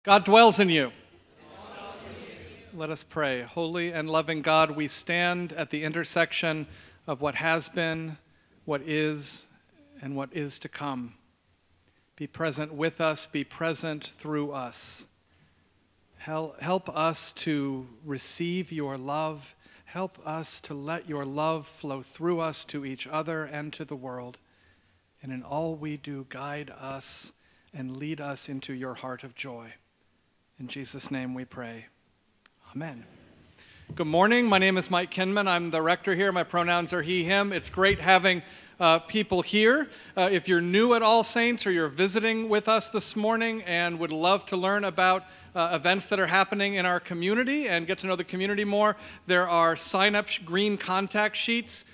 God dwells in you. Let us pray. Holy and loving God, we stand at the intersection of what has been, what is, and what is to come. Be present with us, be present through us. Help us to receive your love. Help us to let your love flow through us to each other and to the world. And in all we do, guide us and lead us into your heart of joy. In Jesus' name we pray. Amen. Good morning. My name is Mike Kinman. I'm the rector here. My pronouns are he, him. It's great having people here. If you're new at All Saints or you're visiting with us this morning and would love to learn about events that are happening in our community and get to know the community more, there are sign-up green contact sheets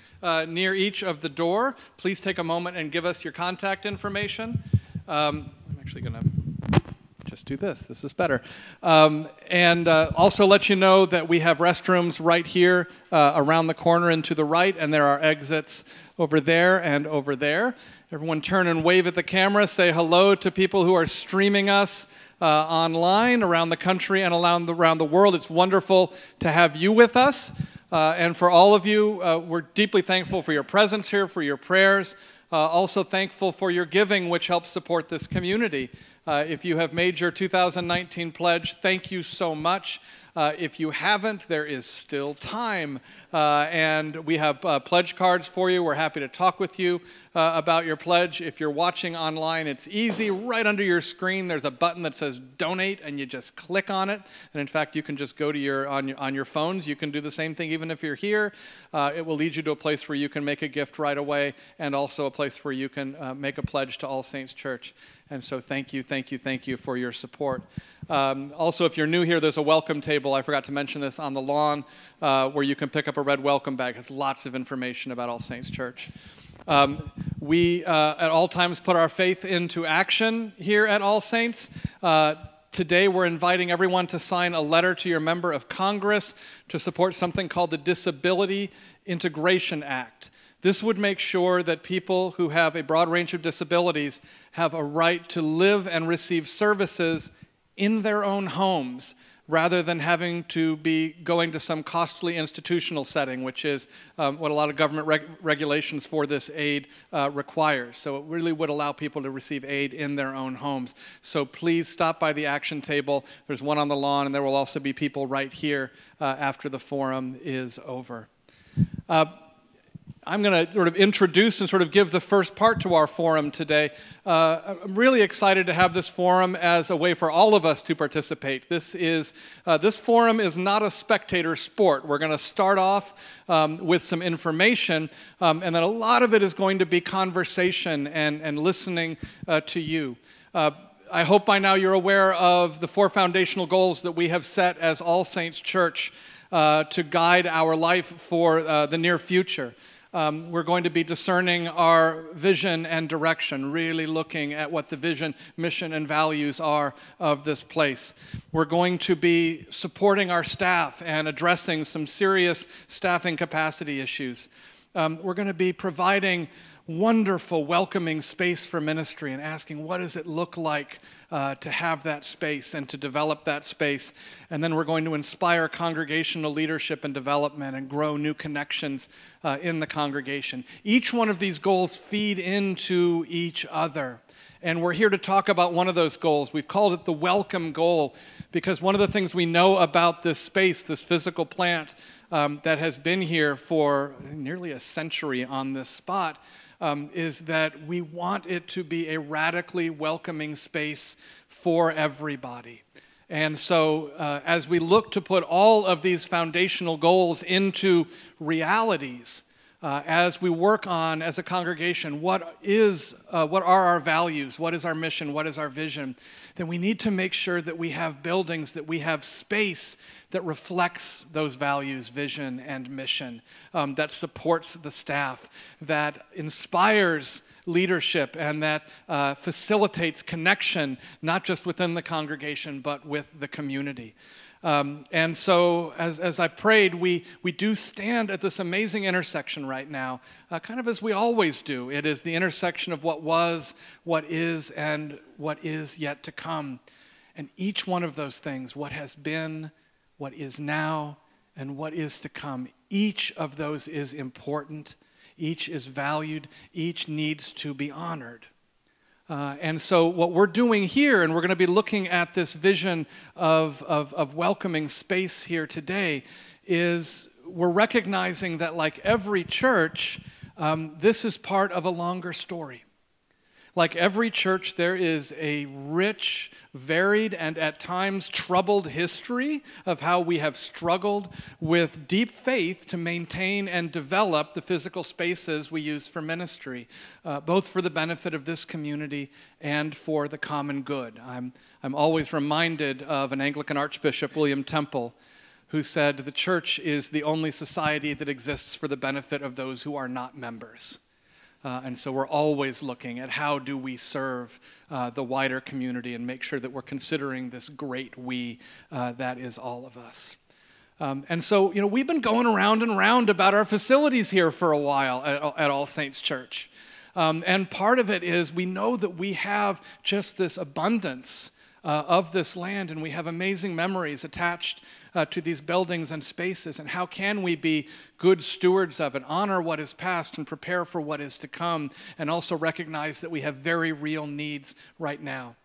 near each of the door. Please take a moment and give us your contact information. I'm actually going to just do this. This is better. And also let you know that we have restrooms right here around the corner and to the right, and there are exits over there and over there. Everyone turn and wave at the camera. Say hello to people who are streaming us online around the country and around the world. It's wonderful to have you with us. And for all of you, we're deeply thankful for your presence here, for your prayers. Also thankful for your giving, which helps support this community. If you have made your 2019 pledge, thank you so much. If you haven't, there is still time. And we have pledge cards for you. We're happy to talk with you about your pledge. If you're watching online, it's easy. Right under your screen, there's a button that says Donate, and you just click on it. And in fact, you can just go to on your phones. You can do the same thing even if you're here. It will lead you to a place where you can make a gift right away, and also a place where you can make a pledge to All Saints Church. And so thank you for your support. Also, if you're new here, there's a welcome table. I forgot to mention this on the lawn where you can pick up a red welcome bag. It has lots of information about All Saints Church. We at all times put our faith into action here at All Saints. Today we're inviting everyone to sign a letter to your member of Congress to support something called the Disability Integration Act. This would make sure that people who have a broad range of disabilities have a right to live and receive services in their own homes rather than having to be going to some costly institutional setting, which is what a lot of government regulations for this aid requires. So it really would allow people to receive aid in their own homes. So please stop by the action table. There's one on the lawn, and there will also be people right here after the forum is over. I'm going to sort of introduce and sort of give the first part to our forum today. I'm really excited to have this forum as a way for all of us to participate. This forum is not a spectator sport. We're going to start off with some information, and then a lot of it is going to be conversation and listening to you. I hope by now you're aware of the 4 foundational goals that we have set as All Saints Church to guide our life for the near future. We're going to be discerning our vision and direction, really looking at what the vision, mission, and values are of this place. We're going to be supporting our staff and addressing some serious staffing capacity issues. We're going to be providing wonderful, welcoming space for ministry and asking what does it look like to have that space and to develop that space. And then we're going to inspire congregational leadership and development and grow new connections in the congregation. Each one of these goals feed into each other. And we're here to talk about one of those goals. We've called it the welcome goal because one of the things we know about this space, this physical plant that has been here for nearly a century on this spot, is that we want it to be a radically welcoming space for everybody. And so as we look to put all of these foundational goals into realities, as we work on, as a congregation, what are our values, what is our mission, what is our vision, then we need to make sure that we have buildings, that we have space that reflects those values, vision, and mission, that supports the staff, that inspires leadership, and that facilitates connection, not just within the congregation, but with the community. And so as I prayed, we do stand at this amazing intersection right now, kind of as we always do. It is the intersection of what was, what is, and what is yet to come. And each one of those things, what has been, what is now, and what is to come, each of those is important, each is valued, each needs to be honored. And so what we're doing here, and we're going to be looking at this vision of welcoming space here today, is we're recognizing that like every church, this is part of a longer story. Like every church, there is a rich, varied, and at times troubled history of how we have struggled with deep faith to maintain and develop the physical spaces we use for ministry, both for the benefit of this community and for the common good. I'm always reminded of an Anglican Archbishop, William Temple, who said, "The church is the only society that exists for the benefit of those who are not members." And so we're always looking at how do we serve the wider community and make sure that we're considering this great we that is all of us. And so, we've been going around and around about our facilities here for a while at All Saints Church. And part of it is we know that we have just this abundance of this land, and we have amazing memories attached to these buildings and spaces, and how can we be good stewards of it, honor what is past and prepare for what is to come, and also recognize that we have very real needs right now.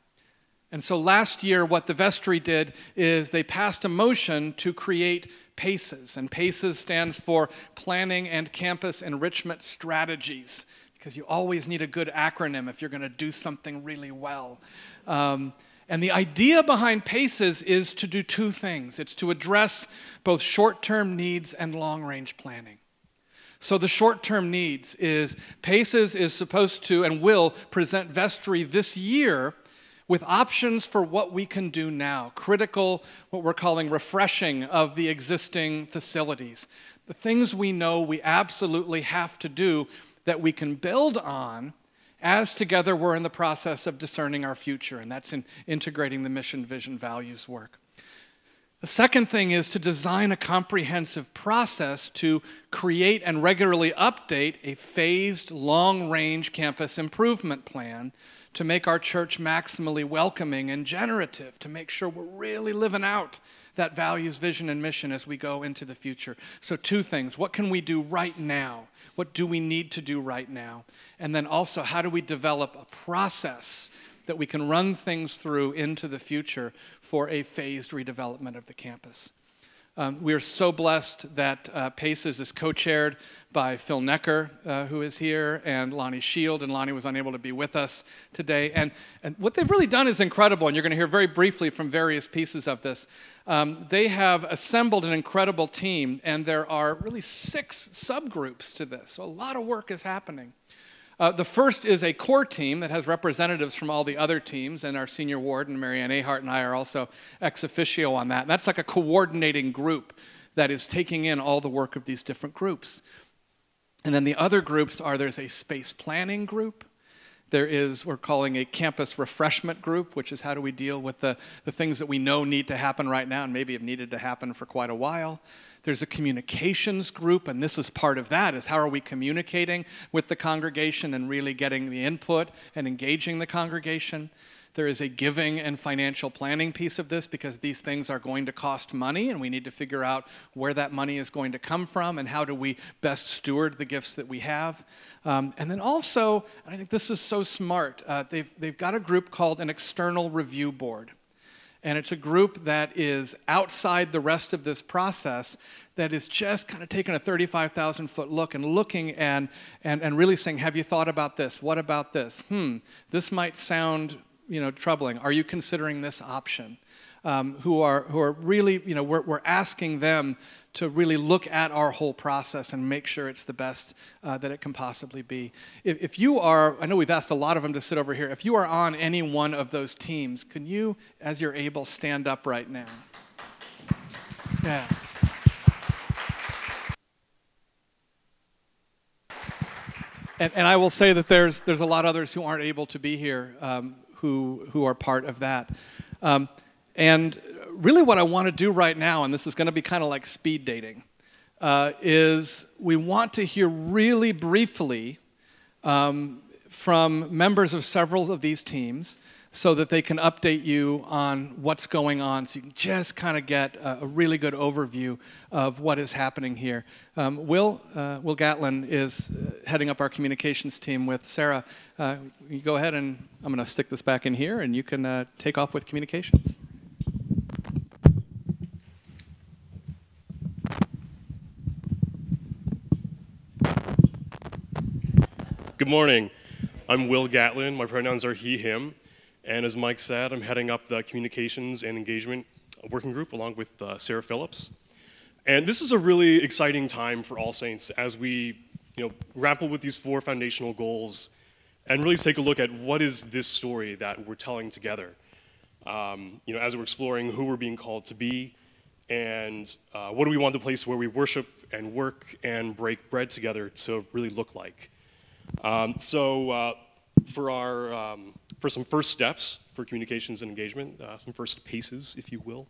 And so last year, what the vestry did is they passed a motion to create PACES, and PACES stands for Planning and Campus Enrichment Strategies, because you always need a good acronym if you're going to do something really well. And the idea behind PACES is to do two things. It's to address both short-term needs and long-range planning. So the short-term needs is PACES is supposed to and will present vestry this year with options for what we can do now, critical, what we're calling refreshing of the existing facilities. The things we know we absolutely have to do that we can build on as together we're in the process of discerning our future, and that's in integrating the mission, vision, values work. The second thing is to design a comprehensive process to create and regularly update a phased, long-range campus improvement plan to make our church maximally welcoming and generative, to make sure we're really living out that values, vision, and mission as we go into the future. So two things. What can we do right now? What do we need to do right now? And then also, how do we develop a process that we can run things through into the future for a phased redevelopment of the campus? We are so blessed that PACES is co-chaired by Phil Necker, who is here, and Lonnie Shield, and Lonnie was unable to be with us today. And what they've really done is incredible, and you're going to hear very briefly from various pieces of this. They have assembled an incredible team, and there are really 6 subgroups to this, so a lot of work is happening. The first is a core team that has representatives from all the other teams, and our senior warden, Marianne Ahart, and I are also ex officio on that. And that's like a coordinating group that is taking in all the work of these different groups. And then the other groups are, there's a space planning group. There is, we're calling a campus refreshment group, which is how do we deal with the things that we know need to happen right now and maybe have needed to happen for quite a while. There's a communications group, and this is part of that, is how are we communicating with the congregation and really getting the input and engaging the congregation. There is a giving and financial planning piece of this, because these things are going to cost money, and we need to figure out where that money is going to come from and how do we best steward the gifts that we have. And then also, and I think this is so smart, they've got a group called an external review board. And it's a group that is outside the rest of this process that is just kind of taking a 35,000-foot look and looking and really saying, have you thought about this? What about this? This might sound, troubling. Are you considering this option? Who are really, we're asking them to really look at our whole process and make sure it's the best that it can possibly be. If you are, I know we've asked a lot of them to sit over here, if you are on any one of those teams, can you, as you're able, stand up right now? Yeah. And I will say that there's a lot of others who aren't able to be here who are part of that. And really what I want to do right now, and this is going to be kind of like speed dating, is we want to hear really briefly from members of several of these teams so that they can update you on what's going on, so you can just kind of get a really good overview of what is happening here. Will Gatlin is heading up our communications team with Sarah. You go ahead, and I'm going to stick this back in here, and you can take off with communications. Good morning. I'm Will Gatlin. My pronouns are he, him. And as Mike said, I'm heading up the Communications and Engagement Working Group along with Sarah Phillips. And this is a really exciting time for All Saints as we grapple with these 4 foundational goals and really take a look at what is this story that we're telling together. As we're exploring who we're being called to be and what do we want the place where we worship and work and break bread together to really look like. For some first steps for communications and engagement, some first paces, if you will,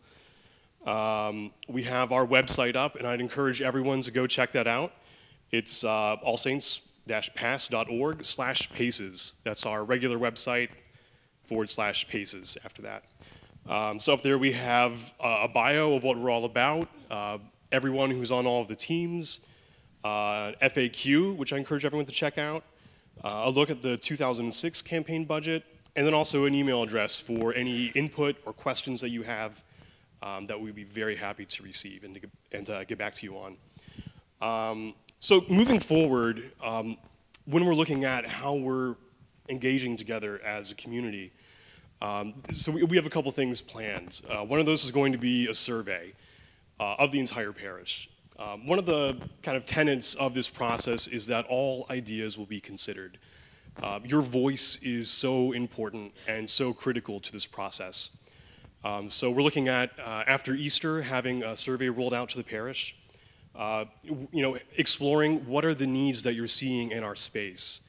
we have our website up, and I'd encourage everyone to go check that out. It's allsaints-pass.org/paces. That's our regular website /paces after that. So up there we have a bio of what we're all about, everyone who's on all of the teams, FAQ, which I encourage everyone to check out, a look at the 2006 campaign budget, and then also an email address for any input or questions that you have that we'd be very happy to receive and to get back to you on. So moving forward, when we're looking at how we're engaging together as a community, so we have a couple things planned. One of those is going to be a survey of the entire parish. One of the kind of tenets of this process is that all ideas will be considered. Your voice is so important and so critical to this process. So we're looking at, after Easter, having a survey rolled out to the parish, exploring what are the needs that you're seeing in our space.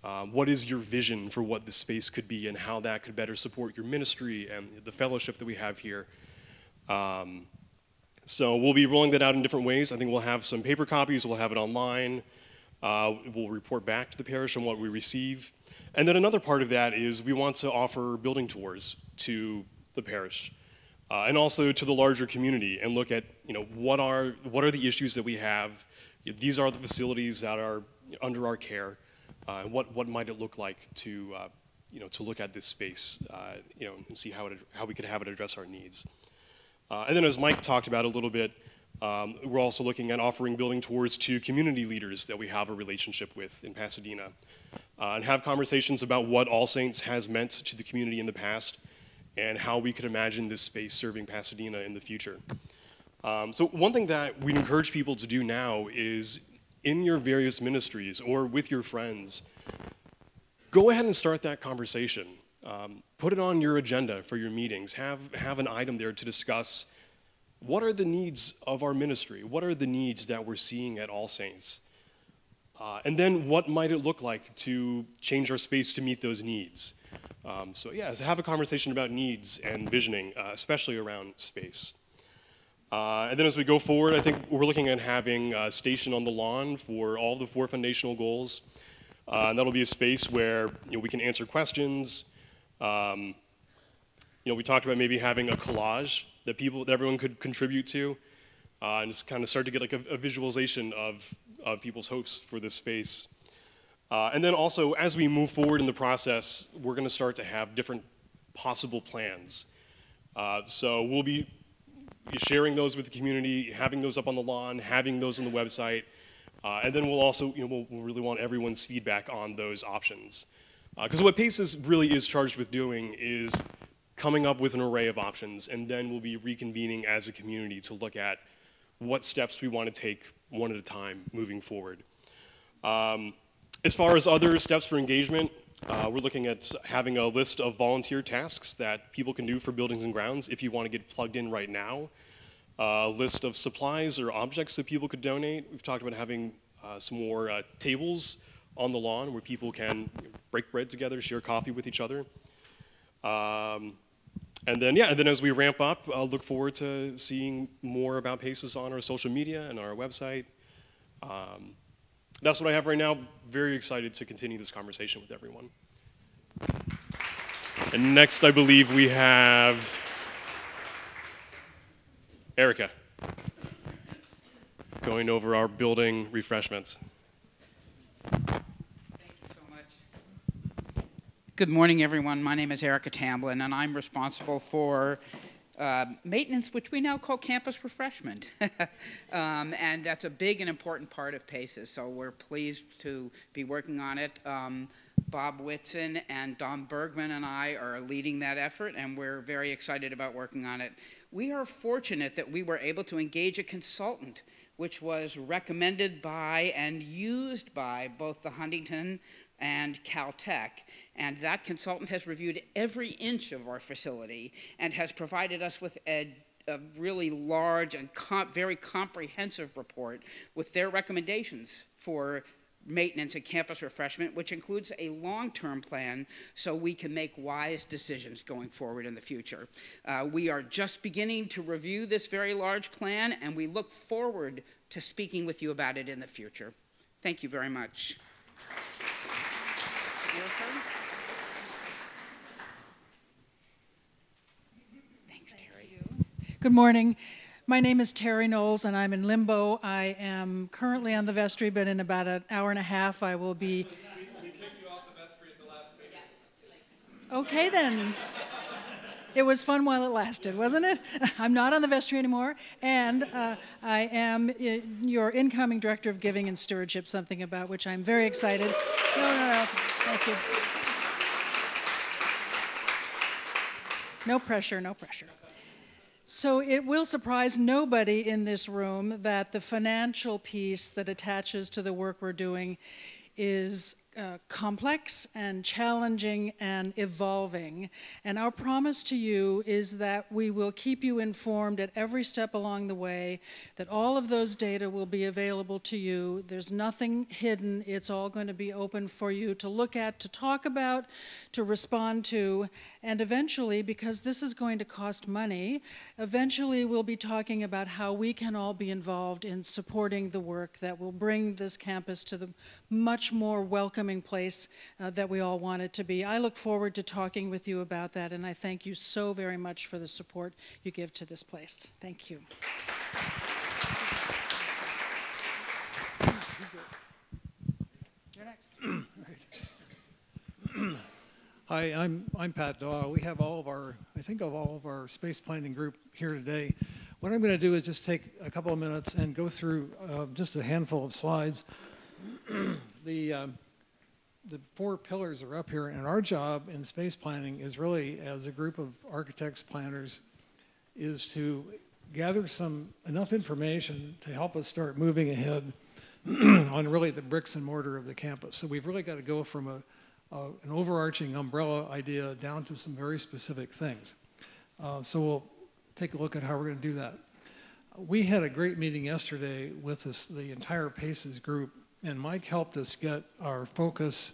What is your vision for what this space could be and how that could better support your ministry and the fellowship that we have here. So we'll be rolling that out in different ways. I think we'll have some paper copies, we'll have it online. We'll report back to the parish on what we receive. And then another part of that is we want to offer building tours to the parish and also to the larger community and look at what are the issues that we have. These are the facilities that are under our care. And what might it look like to look at this space and see how we could have it address our needs. And then as Mike talked about a little bit, we're also looking at offering building tours to community leaders that we have a relationship with in Pasadena and have conversations about what All Saints has meant to the community in the past and how we could imagine this space serving Pasadena in the future. So one thing that we encourage people to do now is in your various ministries or with your friends, go ahead and start that conversation. Put it on your agenda for your meetings. Have an item there to discuss what are the needs of our ministry? What are the needs that we're seeing at All Saints? And then what might it look like to change our space to meet those needs? So have a conversation about needs and visioning, especially around space. And then as we go forward, I think we're looking at having a station on the lawn for all the 4 foundational goals. And that'll be a space where we can answer questions. We talked about maybe having a collage that everyone could contribute to, and just kind of start to get like a visualization of people's hopes for this space. And then also, as we move forward in the process, we're going to start to have different possible plans. So we'll be sharing those with the community, having those up on the lawn, having those on the website, and then we'll also, we'll really want everyone's feedback on those options. Because what PACES really is charged with doing is coming up with an array of options, and then we'll be reconvening as a community to look at what steps we want to take one at a time moving forward. As far as other steps for engagement, we're looking at having a list of volunteer tasks that people can do for buildings and grounds if you want to get plugged in right now. A list of supplies or objects that people could donate. We've talked about having some more tables on the lawn where people can break bread together, share coffee with each other. And then as we ramp up, I'll look forward to seeing more about PACES on our social media and on our website. That's what I have right now. Very excited to continue this conversation with everyone. And next, I believe we have Erika going over our building refreshments. Thank you so much. Good morning, everyone. My name is Erika Tamblyn, and I'm responsible for maintenance, which we now call campus refreshment. And that's a big and important part of PACES, so we're pleased to be working on it. Bob Whitson and Don Bergman and I are leading that effort, and we're very excited about working on it. We are fortunate that we were able to engage a consultant, which was recommended by and used by both the Huntington and Caltech. And that consultant has reviewed every inch of our facility and has provided us with a really large and very comprehensive report with their recommendations for maintenance and campus refreshment, which includes a long-term plan so we can make wise decisions going forward in the future. We are just beginning to review this very large plan, and we look forward to speaking with you about it in the future. Thank you very much. Thanks, Terry. Good morning. My name is Terry Knowles, and I'm in limbo. I am currently on the vestry, but in about an hour and a half, I will be. We kicked you off the vestry at the last meeting. Okay, then. It was fun while it lasted, wasn't it? I'm not on the vestry anymore, and I am your incoming Director of Giving and Stewardship, something about which I'm very excited. No. Thank you. No pressure, no pressure. So it will surprise nobody in this room that the financial piece that attaches to the work we're doing is complex and challenging and evolving. And our promise to you is that we will keep you informed at every step along the way, that all of those data will be available to you. There's nothing hidden. It's all going to be open for you to look at, to talk about, to respond to, and eventually, because this is going to cost money, eventually we'll be talking about how we can all be involved in supporting the work that will bring this campus to the much more welcoming place that we all want it to be. I look forward to talking with you about that, and I thank you so very much for the support you give to this place. Thank you. You're next. Hi, I'm Pat Daw. We have all of our space planning group here today. What I'm going to do is just take a couple of minutes and go through just a handful of slides. The four pillars are up here, and our job in space planning is really, as a group of architects, planners, is to gather enough information to help us start moving ahead on really the bricks and mortar of the campus. So we've really got to go from an overarching umbrella idea down to some very specific things. So we'll take a look at how we're going to do that. We had a great meeting yesterday with the entire PACES group, and Mike helped us get our focus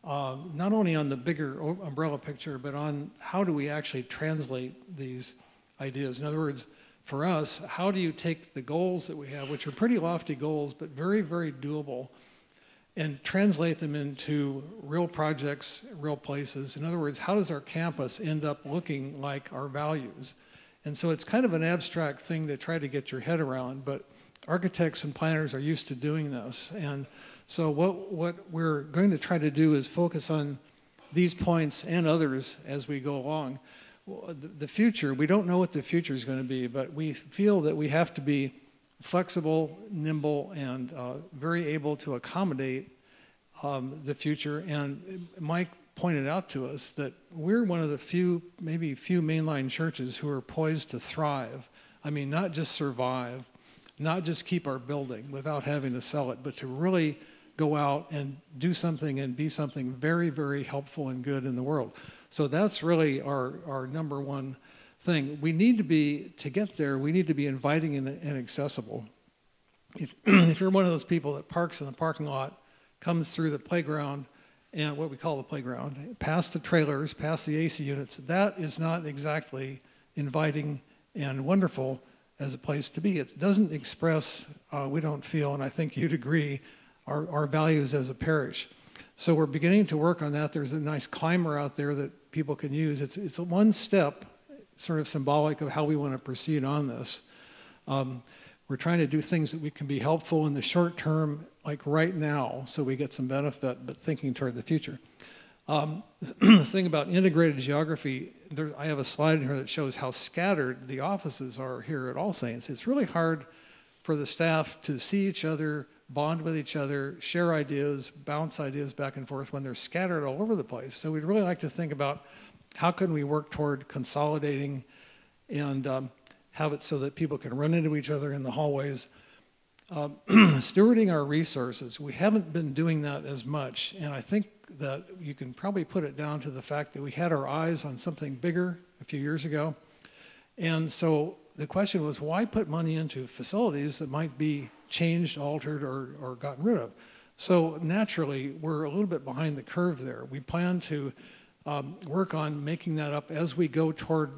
not only on the bigger umbrella picture, but on how do we actually translate these ideas. In other words, for us, how do you take the goals that we have, which are pretty lofty goals, but very, very doable, and translate them into real projects, real places? In other words, how does our campus end up looking like our values? And so it's kind of an abstract thing to try to get your head around, but architects and planners are used to doing this. And so what we're going to try to do is focus on these points and others as we go along. The future, we don't know what the future is going to be, but we feel that we have to be flexible, nimble, and very able to accommodate the future. And Mike pointed out to us that we're one of the maybe few mainline churches who are poised to thrive. I mean, not just survive, not just keep our building without having to sell it, but to really go out and do something and be something very, very helpful and good in the world. So that's really our number one thing. We need to get there, we need to be inviting and accessible. If you're one of those people that parks in the parking lot, comes through the playground, and what we call the playground, past the trailers, past the AC units, that is not exactly inviting and wonderful as a place to be. It doesn't express, we don't feel, and I think you'd agree, our values as a parish. So we're beginning to work on that. There's a nice climber out there that people can use. It's one step, sort of symbolic of how we want to proceed on this. We're trying to do things that we can be helpful in the short term, like right now, so we get some benefit, but thinking toward the future. The thing about integrated geography, I have a slide in here that shows how scattered the offices are here at All Saints. It's really hard for the staff to see each other, bond with each other, share ideas, bounce ideas back and forth when they're scattered all over the place. So we'd really like to think about how can we work toward consolidating and have it so that people can run into each other in the hallways. Stewarding our resources, we haven't been doing that as much, and I think that you can probably put it down to the fact that we had our eyes on something bigger a few years ago. And so the question was, why put money into facilities that might be changed, altered, or gotten rid of? So naturally, we're a little bit behind the curve there. We plan to work on making that up as we go toward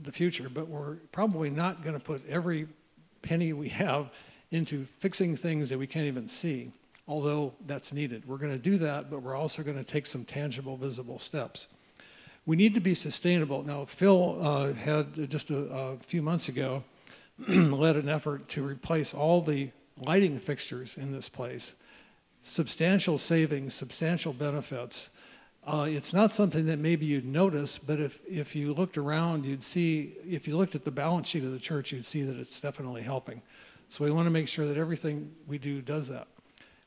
the future, but we're probably not going to put every penny we have into fixing things that we can't even see, although that's needed. We're going to do that, but we're also going to take some tangible, visible steps. We need to be sustainable. Now, Phil had just a few months ago led an effort to replace all the lighting fixtures in this place. Substantial savings, substantial benefits. It's not something that maybe you'd notice, but if you looked around, you'd see, if you looked at the balance sheet of the church, you'd see that it's definitely helping. So we want to make sure that everything we do does that.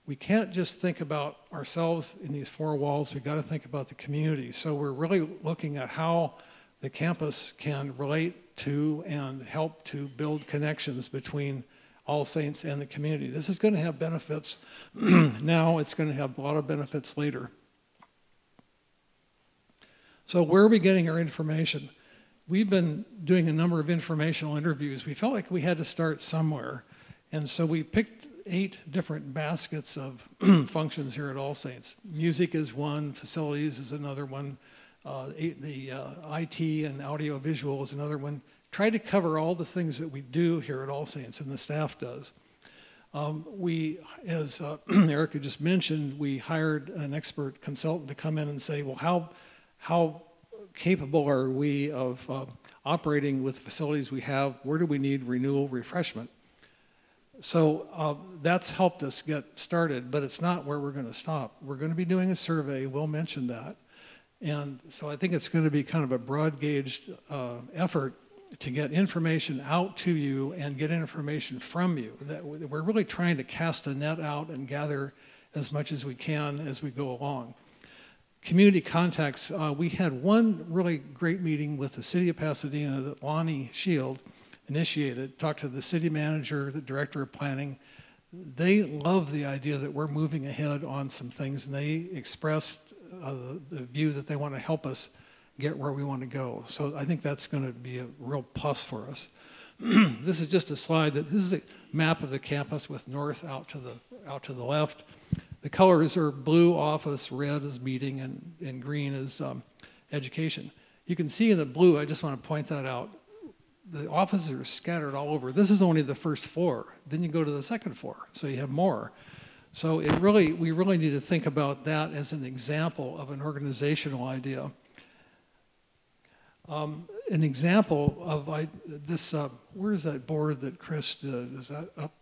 We can't just think about ourselves in these four walls. We've got to think about the community. So we're really looking at how the campus can relate to and help to build connections between All Saints and the community. This is going to have benefits now. It's going to have a lot of benefits later. So where are we getting our information? We've been doing a number of informational interviews. We felt like we had to start somewhere. And so we picked 8 different baskets of functions here at All Saints. Music is one, facilities is another one, the IT and audiovisual is another one. Try to cover all the things that we do here at All Saints and the staff does. We, as Erika just mentioned, we hired an expert consultant to come in and say, well, how capable are we of operating with the facilities we have? Where do we need renewal, refreshment? So that's helped us get started, but it's not where we're going to stop. We're going to be doing a survey. We'll mention that. And so I think it's going to be kind of a broad-gauged effort to get information out to you and get information from you. That we're really trying to cast a net out and gather as much as we can as we go along. Community contacts, we had one really great meeting with the city of Pasadena that Lonnie Shield initiated, talked to the city manager, the director of planning. They love the idea that we're moving ahead on some things, and they expressed the view that they want to help us get where we want to go. So I think that's going to be a real plus for us. This is just a slide this is a map of the campus with north out to the left. The colors are blue office, red is meeting, and green is education. You can see in the blue, I just want to point that out, the offices are scattered all over. This is only the first floor. Then you go to the second floor, so you have more. So we really need to think about that as an example of an organizational idea. An example of this, where is that board that Chris did? Is that up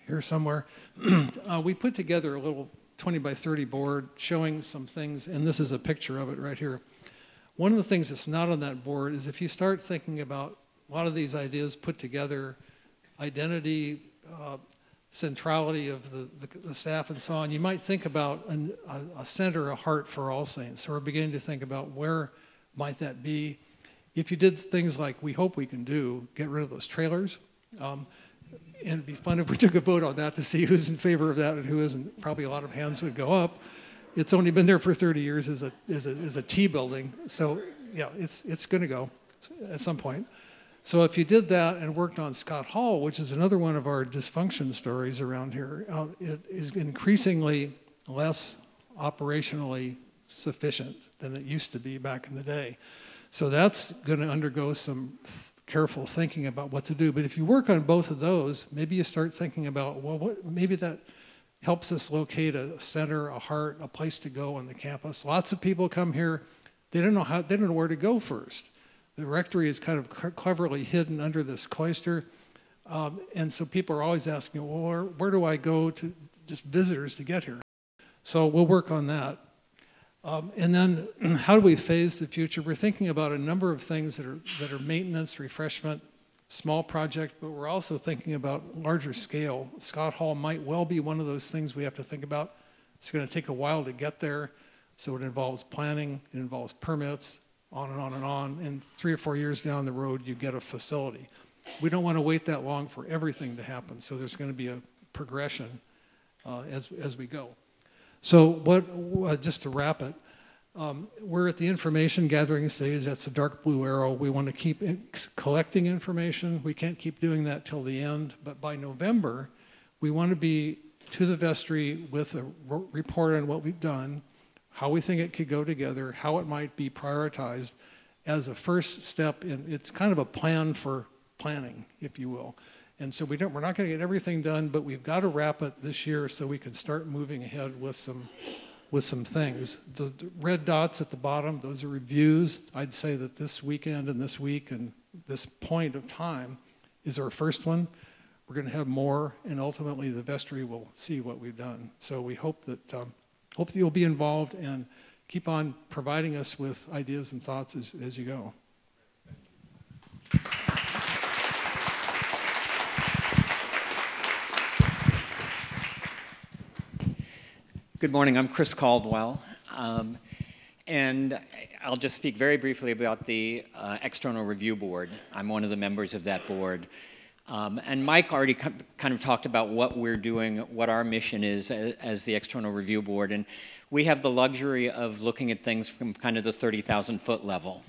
here somewhere? We put together a little 20 by 30 board showing some things, and this is a picture of it right here. One of the things that's not on that board is if you start thinking about a lot of these ideas put together, identity, centrality of the staff and so on, you might think about a center, a heart for All Saints. So we're beginning to think about where might that be. If you did things like we hope we can do, get rid of those trailers, and it'd be fun if we took a vote on that to see who's in favor of that and who isn't. Probably a lot of hands would go up. It's only been there for 30 years as a T building, so yeah, it's going to go at some point. So if you did that and worked on Scott Hall, which is another one of our dysfunction stories around here, it is increasingly less operationally sufficient than it used to be back in the day. So that's going to undergo some careful thinking about what to do. But if you work on both of those, maybe you start thinking about, well, maybe that helps us locate a center, a heart, a place to go on the campus. Lots of people come here they didn't know where to go first. The rectory is kind of cleverly hidden under this cloister, and so people are always asking, well, where do I go to, just visitors to get here? So we'll work on that. And then how do we phase the future? We're thinking about a number of things that are maintenance, refreshment, small project, but we're also thinking about larger scale. Scott Hall might well be one of those things we have to think about. It's going to take a while to get there, so it involves planning, it involves permits, on and on and on, and 3 or 4 years down the road, you get a facility. We don't want to wait that long for everything to happen, so there's going to be a progression as we go. So just to wrap it, we're at the information gathering stage. That's the dark blue arrow. We want to keep collecting information. We can't keep doing that till the end, but by November, we want to be to the vestry with a report on what we've done, how we think it could go together, how it might be prioritized as a first step in, it's kind of a plan for planning, if you will. And so we're not going to get everything done, but we've got to wrap it this year so we can start moving ahead with some things. The red dots at the bottom, those are reviews. I'd say that this weekend and this week and this point of time is our first one. We're going to have more, and ultimately the vestry will see what we've done. So we hope that you'll be involved and keep on providing us with ideas and thoughts as you go. Good morning, I'm Chris Caldwell, and I'll just speak very briefly about the External Review Board. I'm one of the members of that board. And Mike already kind of talked about what we're doing, what our mission is as the External Review Board, and we have the luxury of looking at things from kind of the 30,000-foot level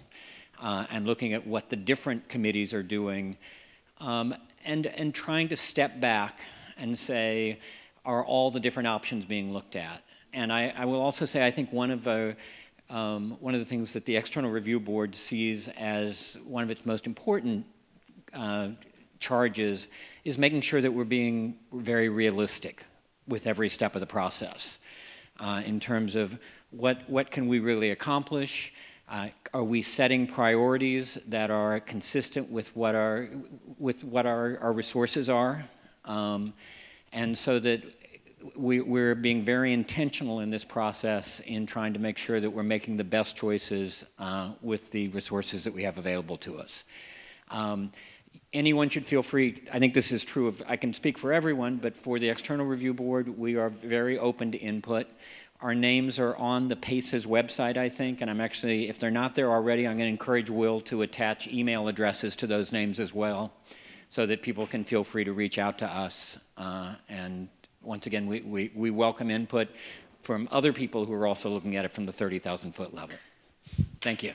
and looking at what the different committees are doing and trying to step back and say, are all the different options being looked at? And I will also say, I think one of the things that the External Review Board sees as one of its most important charges is making sure that we're being very realistic with every step of the process in terms of what can we really accomplish? Are we setting priorities that are consistent with what our resources are? And so that we're being very intentional in this process in trying to make sure that we're making the best choices with the resources that we have available to us. Anyone should feel free, I think this is true of, I can speak for everyone, but for the External Review Board, we are very open to input. Our names are on the PACES website, I think, and I'm actually, if they're not there already, I'm going to encourage Will to attach email addresses to those names as well, so that people can feel free to reach out to us. And once again, we welcome input from other people who are also looking at it from the 30,000-foot level. Thank you.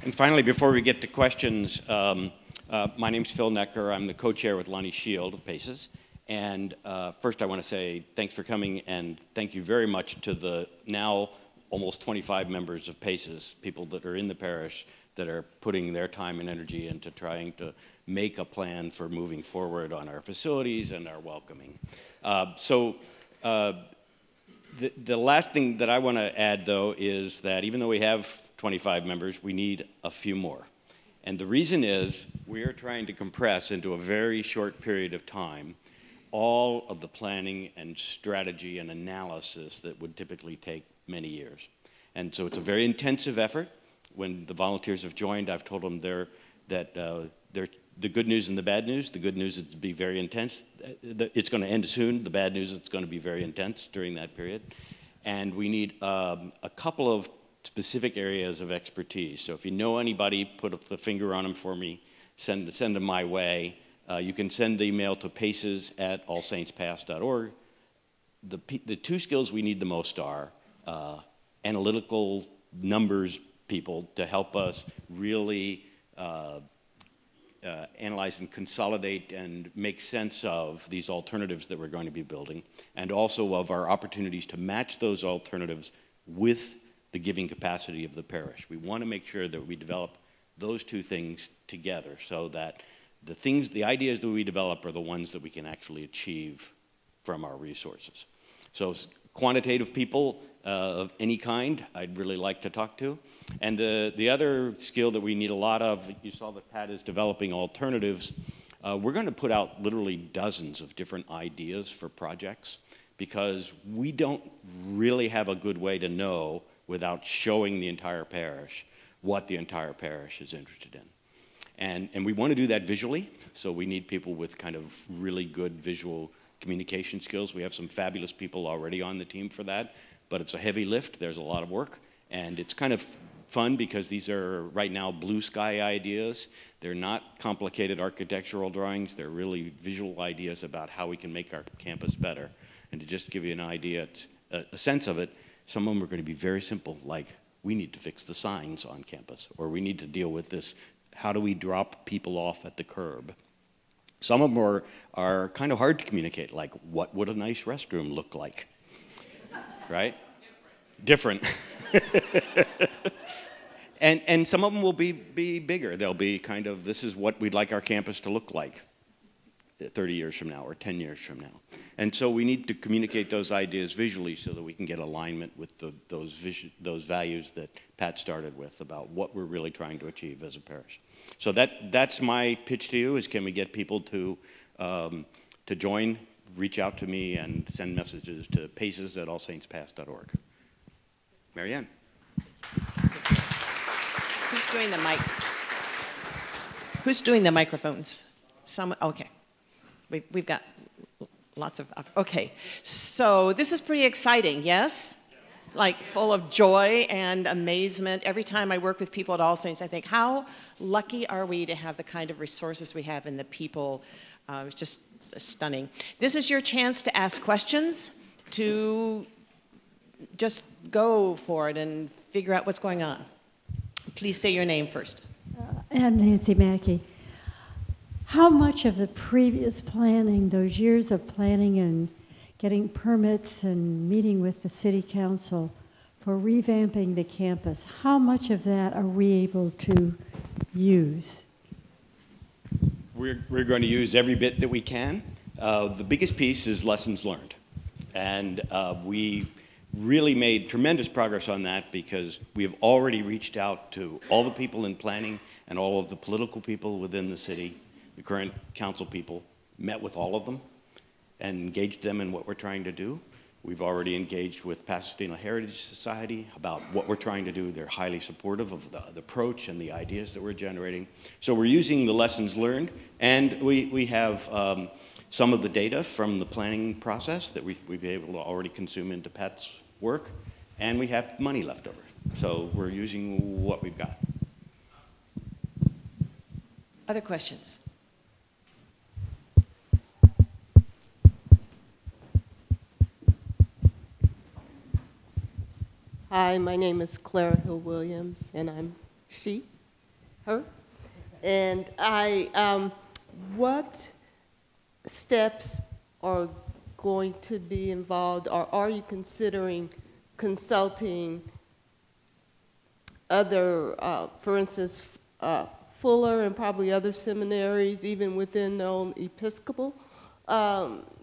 And finally, before we get to questions, my name's Phil Necker. I'm the co-chair with Lonnie Shield of PACES. And first I want to say thanks for coming, and thank you very much to the now almost 25 members of PACES, people that are in the parish that are putting their time and energy into trying to make a plan for moving forward on our facilities and our welcoming. The last thing that I want to add, though, is that even though we have 25 members, we need a few more. And the reason is we are trying to compress into a very short period of time all of the planning and strategy and analysis that would typically take many years. And so it's a very intensive effort. When the volunteers have joined, I've told them they're the good news and the bad news. The good news is to be very intense. It's going to end soon. The bad news is it's going to be very intense during that period. And we need a couple of specific areas of expertise. So if you know anybody, put the finger on them for me, send them my way. You can send the email to paces@allsaintspass.org. The two skills we need the most are analytical numbers people to help us really analyze and consolidate and make sense of these alternatives that we're going to be building, and also of our opportunities to match those alternatives with the giving capacity of the parish. We want to make sure that we develop those two things together so that the ideas that we develop are the ones that we can actually achieve from our resources. So quantitative people of any kind, I'd really like to talk to. And the other skill that we need a lot of, you saw that Pat is developing alternatives. We're going to put out literally dozens of different ideas for projects because we don't really have a good way to know without showing the entire parish what the entire parish is interested in. And we want to do that visually, so we need people with kind of really good visual communication skills. We have some fabulous people already on the team for that, but it's a heavy lift. There's a lot of work, and it's kind of fun because these are right now blue sky ideas. They're not complicated architectural drawings. They're really visual ideas about how we can make our campus better. And to just give you an idea, a sense of it, some of them are going to be very simple, like we need to fix the signs on campus, or we need to deal with this. How do we drop people off at the curb? Some of them are kind of hard to communicate, like what would a nice restroom look like, right? Different. And some of them will be bigger. They'll be kind of, this is what we'd like our campus to look like 30 years from now or 10 years from now. And so we need to communicate those ideas visually so that we can get alignment with those values that Pat started with about what we're really trying to achieve as a parish. So that's my pitch to you, is can we get people to join, reach out to me, and send messages to paces@allsaintspass.org. Marianne. Who's doing the mics? Who's doing the microphones? Okay. We've got lots of, okay. So this is pretty exciting, yes? Like full of joy and amazement. Every time I work with people at All Saints, I think, how lucky are we to have the kind of resources we have and the people? It's just stunning. This is your chance to ask questions, to just go for it and figure out what's going on. Please say your name first. I'm Nancy Mackey. How much of the previous planning, those years of planning and getting permits and meeting with the city council for revamping the campus, how much of that are we able to use? We're going to use every bit that we can. The biggest piece is lessons learned. And we really made tremendous progress on that because we have already reached out to all the people in planning and all of the political people within the city, the current council people, met with all of them and engaged them in what we're trying to do. We've already engaged with Pasadena Heritage Society about what we're trying to do. They're highly supportive of the approach and the ideas that we're generating. So we're using the lessons learned, and we have some of the data from the planning process that we've been able to already consume into Pat's work, and we have money left over. So we're using what we've got. Other questions? Hi, my name is Clara Hill Williams, and I'm she, her. And what steps are going to be involved, or are you considering consulting other, for instance, Fuller and probably other seminaries, even within their own Episcopal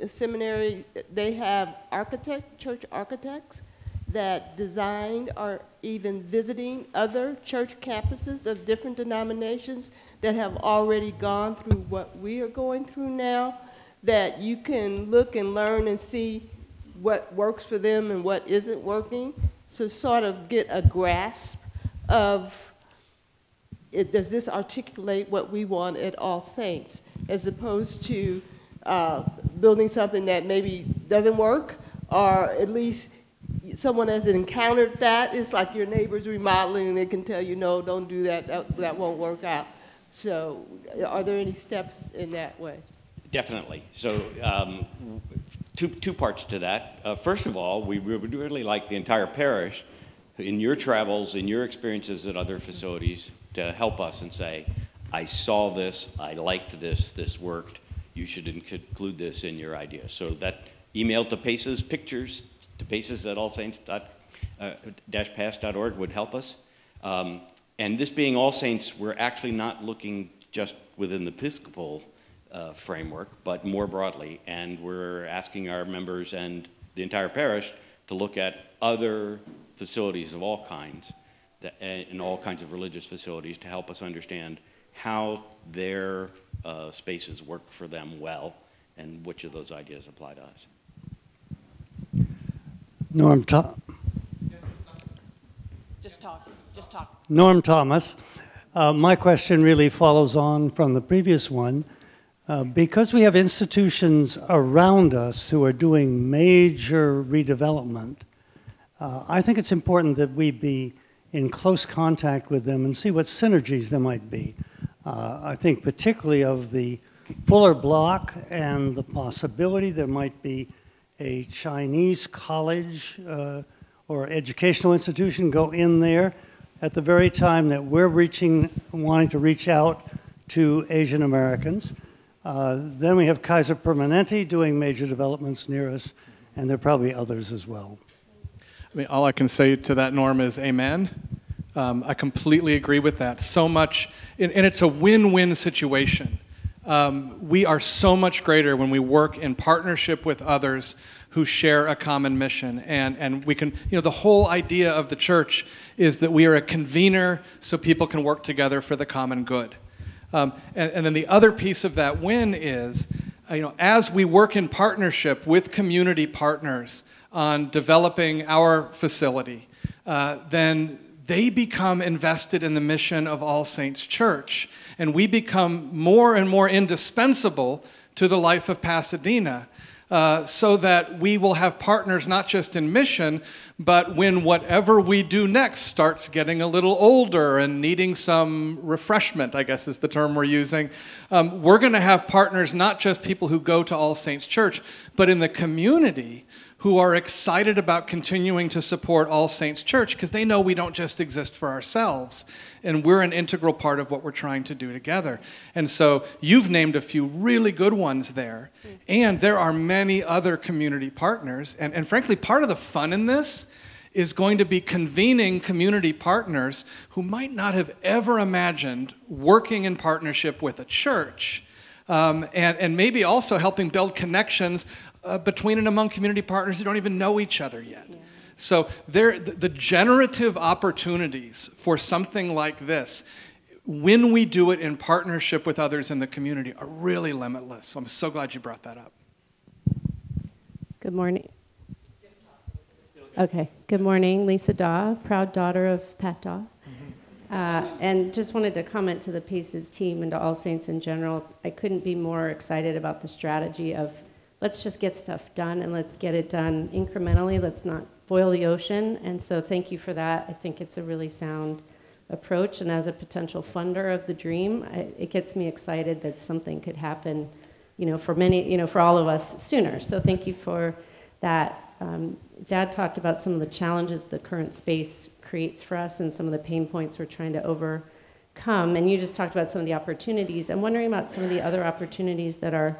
seminary? They have church architects that designed or even visiting other church campuses of different denominations that have already gone through what we are going through now, that you can look and learn and see what works for them and what isn't working, to sort of get a grasp of, does this articulate what we want at All Saints, as opposed to building something that maybe doesn't work, or at least someone has encountered that. It's like your neighbor's remodeling and they can tell you, no, don't do that, that won't work out. So are there any steps in that way? Definitely. So two parts to that. First of all, we would really like the entire parish, in your travels, in your experiences at other facilities, to help us and say, I saw this, I liked this, this worked, you should include this in your idea. So that email to Paces, pictures to paces@allsaints-pass.org would help us. And this being All Saints, we're actually not looking just within the Episcopal framework, but more broadly. And we're asking our members and the entire parish to look at other facilities of all kinds, and all kinds of religious facilities, to help us understand how their spaces work for them well, and which of those ideas apply to us. Just talk. Just talk. Norm Thomas. My question really follows on from the previous one. Because we have institutions around us who are doing major redevelopment, I think it's important that we be in close contact with them and see what synergies there might be. I think particularly of the Fuller Block and the possibility there might be a Chinese college or educational institution go in there at the very time that we're wanting to reach out to Asian Americans. Then we have Kaiser Permanente doing major developments near us, and there are probably others as well. I mean, all I can say to that, Norm, is amen. I completely agree with that. So much, and it's a win-win situation. We are so much greater when we work in partnership with others who share a common mission. And we can, the whole idea of the church is that we are a convener so people can work together for the common good. And then the other piece of that win is, as we work in partnership with community partners on developing our facility, then they become invested in the mission of All Saints Church, and we become more and more indispensable to the life of Pasadena, so that we will have partners not just in mission, but when whatever we do next starts getting a little older and needing some refreshment, I guess is the term we're using, we're going to have partners, not just people who go to All Saints Church, but in the community who are excited about continuing to support All Saints Church because they know we don't just exist for ourselves, and we're an integral part of what we're trying to do together. And so you've named a few really good ones there, and there are many other community partners, and frankly, part of the fun in this is going to be convening community partners who might not have ever imagined working in partnership with a church, and maybe also helping build connections between and among community partners who don't even know each other yet. Yeah. So the generative opportunities for something like this, when we do it in partnership with others in the community, are really limitless. So I'm so glad you brought that up. Good morning. Okay, good morning. Lisa Daw, proud daughter of Pat Daw. And just wanted to comment to the Paces team and to All Saints in general. I couldn't be more excited about the strategy of let's just get stuff done, and let's get it done incrementally. Let's not boil the ocean. And so thank you for that. I think it's a really sound approach. And as a potential funder of the dream, it gets me excited that something could happen, for many, for all of us sooner. So thank you for that. Dad talked about some of the challenges the current space creates for us and some of the pain points we're trying to overcome. And you just talked about some of the opportunities. I'm wondering about some of the other opportunities that are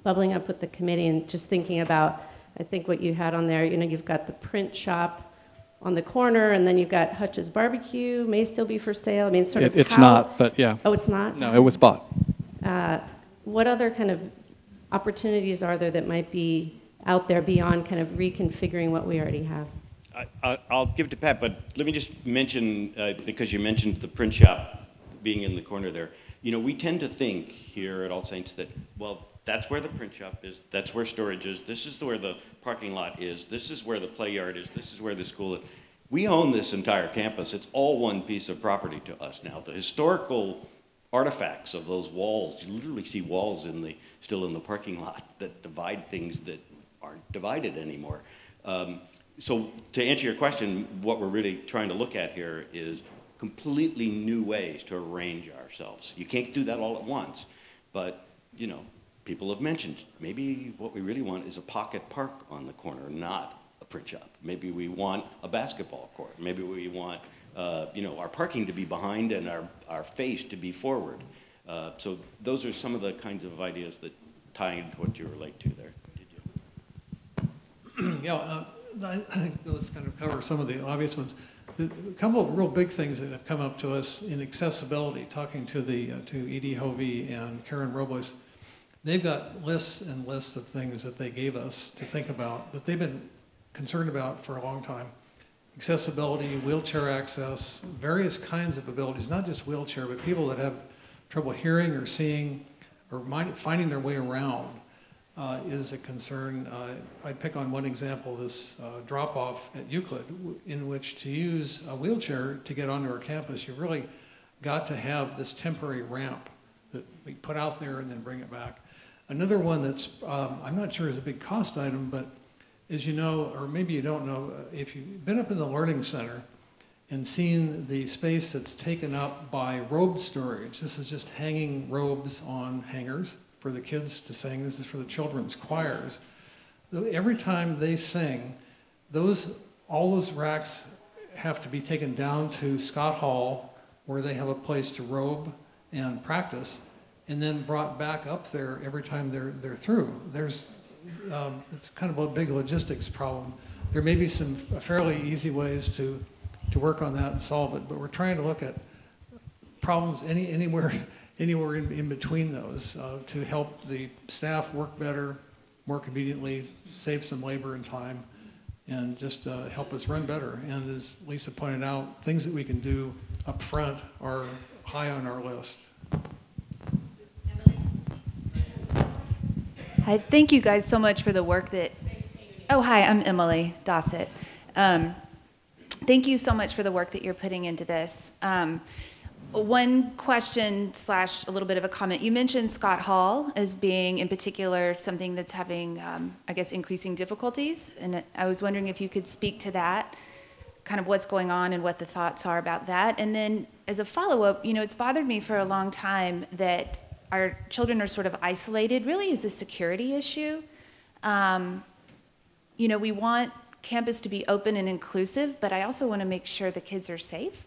bubbling up with the committee, and just thinking about, I think what you had on there, you've got the print shop on the corner, and then you've got Hutch's Barbecue, may still be for sale. I mean, it's not, but yeah. Oh, it's not? No, it was bought. What other kind of opportunities are there that might be out there beyond kind of reconfiguring what we already have? I'll give it to Pat, but let me just mention, because you mentioned the print shop being in the corner there, we tend to think here at All Saints that, well, that's where the print shop is, that's where storage is, this is where the parking lot is, this is where the play yard is, this is where the school is. We own this entire campus. It's all one piece of property to us now. The historical artifacts of those walls, you literally see walls still in the parking lot that divide things that aren't divided anymore. So to answer your question, what we're really trying to look at here is completely new ways to arrange ourselves. You can't do that all at once, but people have mentioned maybe what we really want is a pocket park on the corner, not a print shop. Maybe we want a basketball court. Maybe we want our parking to be behind and our face to be forward. So those are some of the kinds of ideas that tie into what you relate to there. Yeah, I think those kind of cover some of the obvious ones. A couple of real big things that have come up to us in accessibility, talking to Edie Hovey and Karen Robles. They've got lists and lists of things that they gave us to think about that they've been concerned about for a long time. Accessibility, wheelchair access, various kinds of abilities, not just wheelchair, but people that have trouble hearing or seeing or finding their way around is a concern. I'd pick on one example, this drop-off at Euclid, in which to use a wheelchair to get onto our campus, you really got to have this temporary ramp that we put out there and then bring it back. Another one that's, I'm not sure is a big cost item, but as you know, or maybe you don't know, if you've been up in the Learning Center and seen the space that's taken up by robe storage, this is just hanging robes on hangers for the kids to sing. This is for the children's choirs. Every time they sing, all those racks have to be taken down to Scott Hall, where they have a place to robe and practice, and then brought back up there every time they're through. It's kind of a big logistics problem. There may be some fairly easy ways to work on that and solve it, but we're trying to look at problems anywhere in between those to help the staff work better, more conveniently, save some labor and time, and just help us run better. And as Lisa pointed out, things that we can do up front are high on our list. Hi, thank you guys so much for the work that, oh hi, I'm Emily Dossett. Thank you so much for the work that you're putting into this. One question / a little bit of a comment. You mentioned Scott Hall as being in particular something that's having, I guess, increasing difficulties. And I was wondering if you could speak to that, kind of what's going on and what the thoughts are about that. And then as a follow-up, it's bothered me for a long time that our children are sort of isolated, really as a security issue. We want campus to be open and inclusive, but I also want to make sure the kids are safe.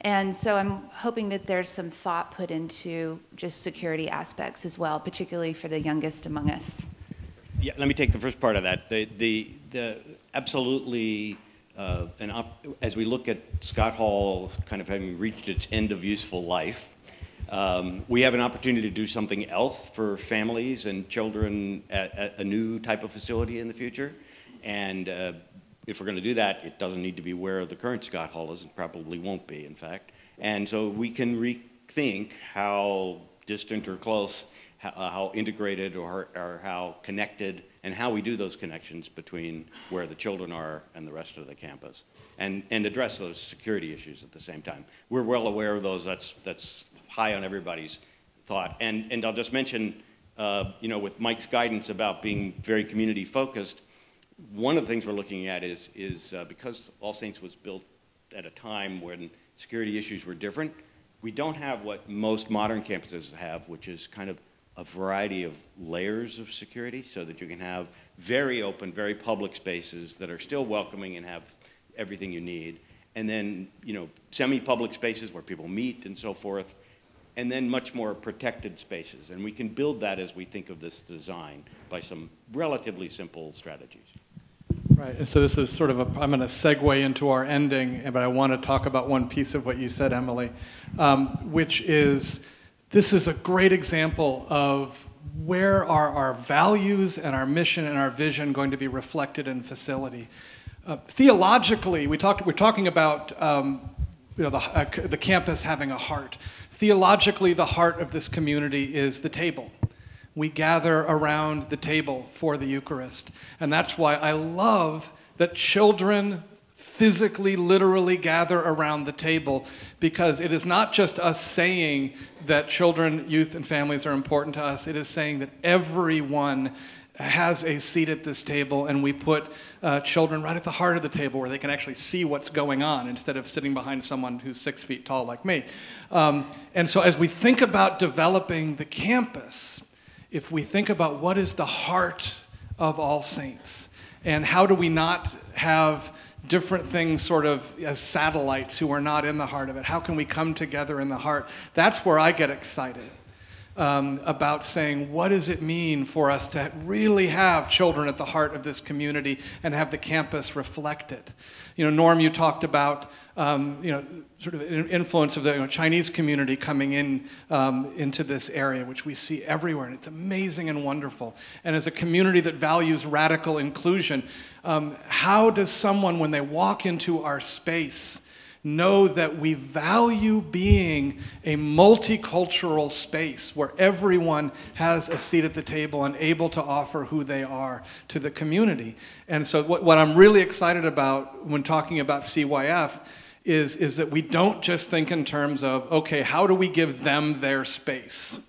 And so I'm hoping that there's some thought put into just security aspects as well, particularly for the youngest among us. Yeah, let me take the first part of that. Absolutely, as we look at Scott Hall kind of having reached its end of useful life, we have an opportunity to do something else for families and children at a new type of facility in the future. And if we're going to do that, it doesn't need to be where the current Scott Hall is. It probably won't be, in fact. And so we can rethink how distant or close, how integrated or how connected, and how we do those connections between where the children are and the rest of the campus, and address those security issues at the same time. We're well aware of those. That's high on everybody's thought. And I'll just mention, with Mike's guidance about being very community focused, one of the things we're looking at is because All Saints was built at a time when security issues were different, we don't have what most modern campuses have, which is kind of a variety of layers of security, so that you can have very open, very public spaces that are still welcoming and have everything you need, and then semi-public spaces where people meet and so forth, and then much more protected spaces. And we can build that as we think of this design by some relatively simple strategies. Right, and so this is sort of I'm going to segue into our ending, but I want to talk about one piece of what you said, Emily, which is, this is a great example of where are our values and our mission and our vision going to be reflected in facility. Theologically, we're talking about the campus having a heart. Theologically, the heart of this community is the table. We gather around the table for the Eucharist. And that's why I love that children physically, literally gather around the table, because it is not just us saying that children, youth, and families are important to us. It is saying that everyone has a seat at this table, and we put children right at the heart of the table where they can actually see what's going on instead of sitting behind someone who's 6 feet tall like me. And so as we think about developing the campus, if we think about what is the heart of All Saints, and how do we not have different things sort of as satellites who are not in the heart of it, how can we come together in the heart? That's where I get excited about saying, what does it mean for us to really have children at the heart of this community and have the campus reflect it? Norm, you talked about sort of influence of the Chinese community coming in into this area, which we see everywhere, and it's amazing and wonderful. And as a community that values radical inclusion, how does someone, when they walk into our space, know that we value being a multicultural space where everyone has a seat at the table and able to offer who they are to the community? And so what I'm really excited about when talking about CYF is that we don't just think in terms of, okay, how do we give them their space?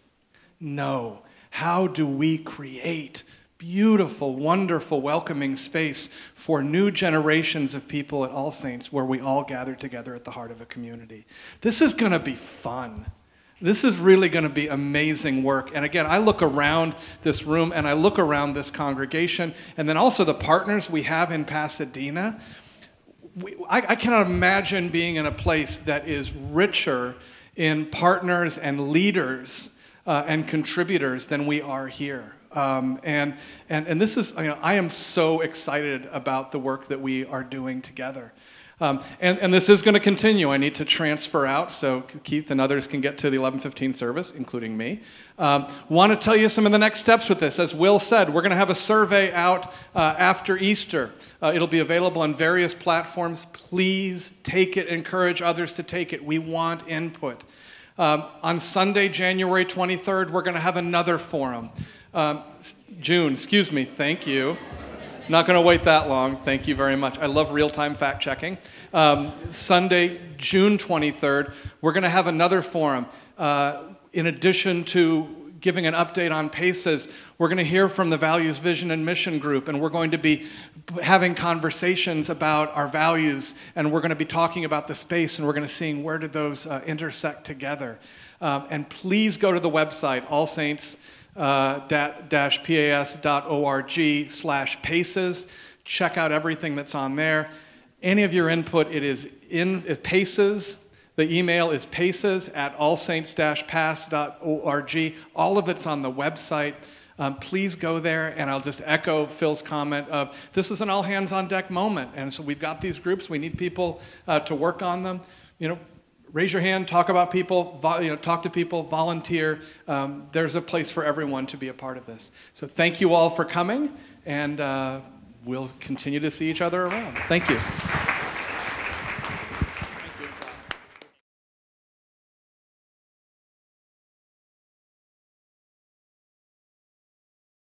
No, how do we create beautiful, wonderful, welcoming space for new generations of people at All Saints where we all gather together at the heart of a community? This is going to be fun. This is really going to be amazing work. And again, I look around this room and I look around this congregation and then also the partners we have in Pasadena. I cannot imagine being in a place that is richer in partners and leaders and contributors than we are here. And this is, I am so excited about the work that we are doing together. And this is going to continue. I need to transfer out so Keith and others can get to the 11:15 service, including me. Want to tell you some of the next steps with this. As Will said, we're going to have a survey out after Easter. It'll be available on various platforms. Please take it. Encourage others to take it. We want input. On Sunday, January 23rd, we're going to have another forum. June, excuse me, thank you. Not going to wait that long. Thank you very much. I love real-time fact-checking. Sunday, June 23rd, we're going to have another forum. In addition to giving an update on PACES, we're going to hear from the Values, Vision, and Mission Group, and we're going to be having conversations about our values, and we're going to be talking about the space, and we're going to see where did those intersect together. And please go to the website, allsaints-pas.org/PACES. Check out everything that's on there. Any of your input, it is in PACES. The email is paces@allsaints-pas.org. All of it's on the website. Please go there, and I'll just echo Phil's comment of this is an all-hands-on-deck moment, and so we've got these groups. We need people to work on them. Raise your hand, talk about people, talk to people, volunteer. There's a place for everyone to be a part of this. So thank you all for coming, and we'll continue to see each other around. Thank you.